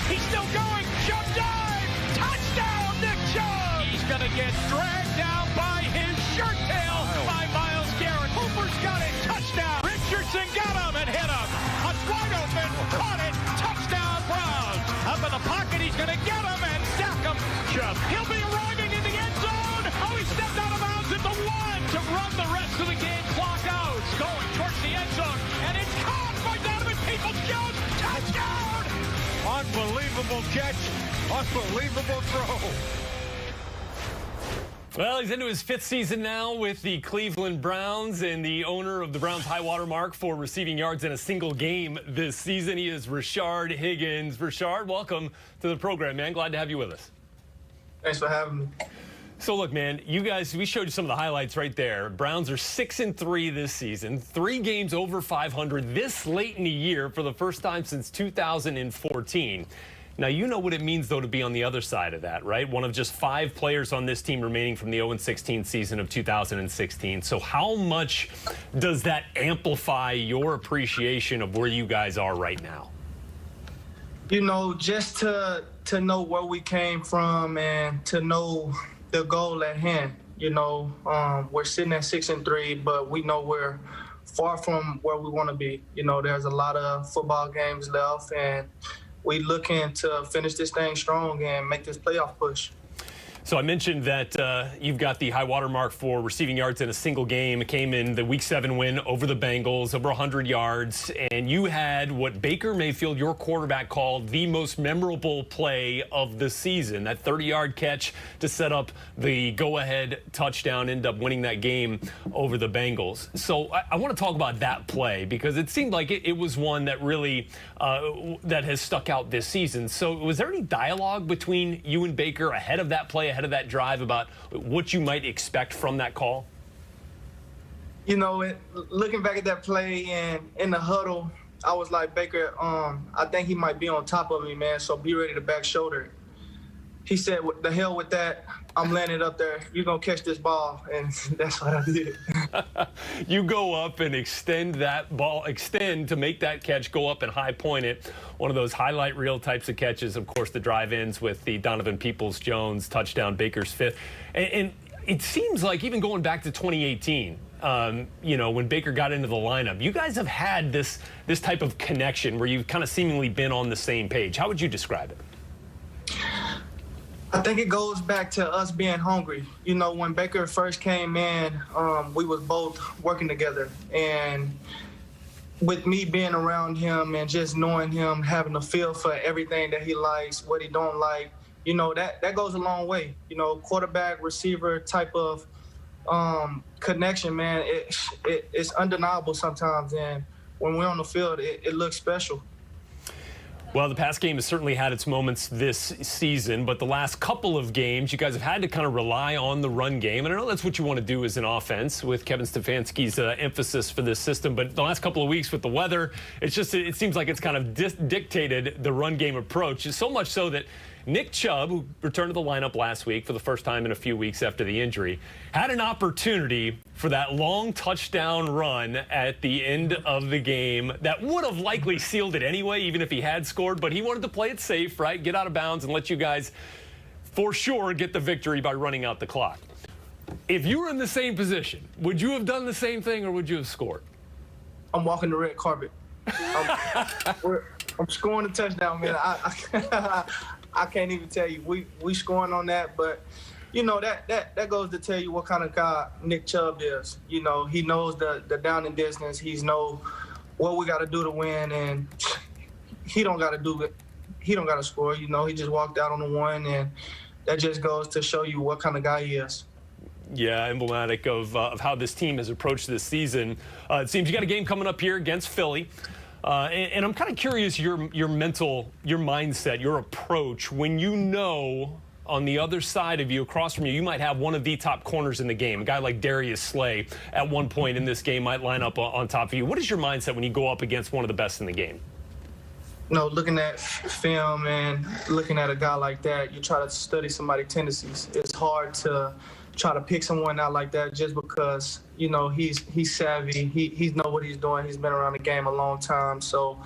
He's still going. Chubb dive. Touchdown, Nick Chubb. He's going to get dragged down by his shirt tail by Myles Garrett. Hooper's got it. Touchdown. Richardson got him and hit him. A wide open. Caught it. Touchdown, Browns. Up in the pocket. He's going to get him and sack him. Chubb. He'll be arriving in the end zone. Oh, he stepped out of bounds at the 1 to run the rest of the game clock out. Going towards the end zone. And it's caught by Donovan Peoples-Jones. Touchdown. Unbelievable catch. Unbelievable throw. Well, he's into his 5th season now with the Cleveland Browns, and the owner of the Browns high water mark for receiving yards in a single game this season. He is Rashard Higgins. Rashard, welcome to the program, man. Glad to have you with us. Thanks for having me. So look, man, you guys, we showed you some of the highlights right there. Browns are 6-3 this season, 3 games over 500 this late in the year for the first time since 2014. Now, you know what it means, though, to be on the other side of that, right? One of just 5 players on this team remaining from the 0-16 season of 2016. So how much does that amplify your appreciation of where you guys are right now? You know, just to know where we came from and to know the goal at hand. You know, we're sitting at 6-3, but we know we're far from where we want to be. You know, there's a lot of football games left, and we looking to finish this thing strong and make this playoff push. So I mentioned that you've got the high water mark for receiving yards in a single game. It came in the Week 7 win over the Bengals, over 100 yards. And you had what Baker Mayfield, your quarterback, called the most memorable play of the season. That 30-yard catch to set up the go-ahead touchdown, end up winning that game over the Bengals. So I want to talk about that play because it seemed like it was one that really that has stuck out this season. So was there any dialogue between you and Baker ahead of that play, ahead of that drive, about what you might expect from that call? You know, looking back at that play and in the huddle, I was like, Baker, I think he might be on top of me, man, so be ready to back shoulder it. He said, what the hell with that? I'm landing up there. You're going to catch this ball. And that's what I did. You go up and extend that ball, extend to make that catch, go up and high point it. One of those highlight reel types of catches. Of course, the drive ends with the Donovan Peoples-Jones touchdown, Baker's 5th. And it seems like even going back to 2018, you know, when Baker got into the lineup, you guys have had this type of connection where you've kind of seemingly been on the same page. How would you describe it? I think it goes back to us being hungry. You know, when Baker first came in, we was both working together. And with me being around him and just knowing him, having a feel for everything that he likes, what he don't like, you know, that goes a long way. You know, quarterback, receiver type of connection, man, it's undeniable sometimes. And when we're on the field, it looks special. Well, the pass game has certainly had its moments this season, but the last couple of games, you guys have had to kind of rely on the run game. And I know that's what you want to do as an offense with Kevin Stefanski's emphasis for this system. But the last couple of weeks with the weather, it seems like it's kind of dictated the run game approach. So much so that Nick Chubb, who returned to the lineup last week for the first time in a few weeks after the injury, had an opportunity for that long touchdown run at the end of the game that would have likely sealed it anyway, even if he had scored. But he wanted to play it safe, right? Get out of bounds and let you guys, for sure, get the victory by running out the clock. If you were in the same position, would you have done the same thing or would you have scored? I'm walking the red carpet. I'm scoring a touchdown, man. I can't even tell you. We scoring on that, but you know that goes to tell you what kind of guy Nick Chubb is. You know, he knows the down and distance. He knows what we got to do to win, and he don't got to do it. He don't got to score. You know, he just walked out on the 1, and that just goes to show you what kind of guy he is. Yeah, emblematic of how this team has approached this season. It seems you got a game coming up here against Philly. And I'm kind of curious your mindset, your approach when you know on the other side of you, across from you, you might have one of the top corners in the game. A guy like Darius Slay at one point in this game might line up on top of you. What is your mindset when you go up against one of the best in the game? You know, looking at film and looking at a guy like that, you try to study somebody's tendencies. It's hard to try to pick someone out like that just because, you know, he's savvy. He knows what he's doing. He's been around the game a long time. So,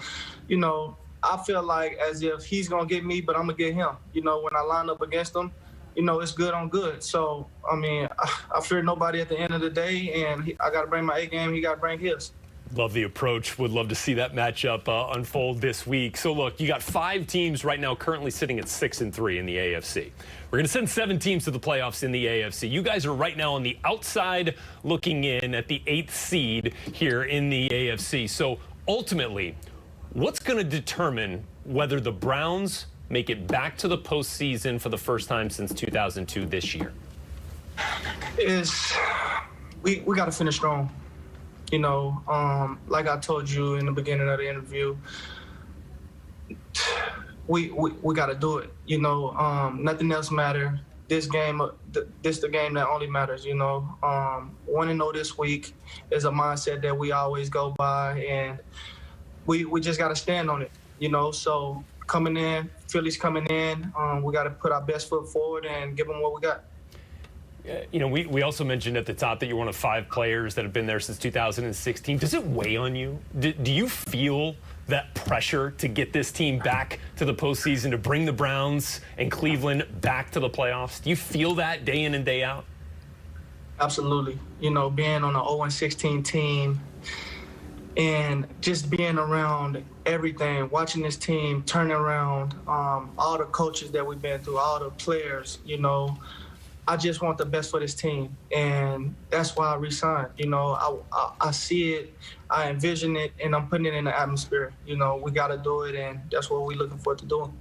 you know, I feel like as if he's going to get me, but I'm going to get him. You know, when I line up against him, you know, it's good on good. So, I mean, I fear nobody at the end of the day, and I got to bring my A game. He got to bring his. Love the approach. Would love to see that matchup unfold this week. So, look, you got 5 teams right now currently sitting at 6-3 in the AFC. We're going to send 7 teams to the playoffs in the AFC. You guys are right now on the outside looking in at the 8th seed here in the AFC. So, ultimately, what's going to determine whether the Browns make it back to the postseason for the first time since 2002 this year? We got to finish strong. You know, like I told you in the beginning of the interview, we got to do it. You know, nothing else matters. This the game that only matters. You know, 1-0 this week is a mindset that we always go by, and we just got to stand on it. You know, so coming in, Philly's coming in, we got to put our best foot forward and give them what we got. You know, we also mentioned at the top that you're one of 5 players that have been there since 2016. Does it weigh on you? Do you feel that pressure to get this team back to the postseason, to bring the Browns and Cleveland back to the playoffs? Do you feel that day in and day out? Absolutely. You know, being on an 0-16 team and just being around everything, watching this team turn around, all the coaches that we've been through, all the players, you know, I just want the best for this team, and that's why I re-signed. You know, I see it, I envision it, and I'm putting it in the atmosphere. You know, we got to do it, and that's what we're looking forward to doing.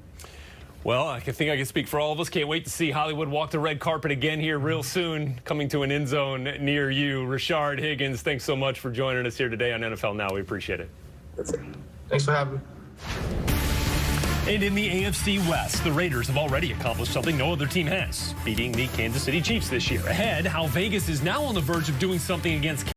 Well, I think I can speak for all of us. Can't wait to see Hollywood walk the red carpet again here real soon, coming to an end zone near you. Rashard Higgins, thanks so much for joining us here today on NFL Now. We appreciate it. Thanks for having me. And in the AFC West, the Raiders have already accomplished something no other team has, beating the Kansas City Chiefs this year. Ahead, how Vegas is now on the verge of doing something against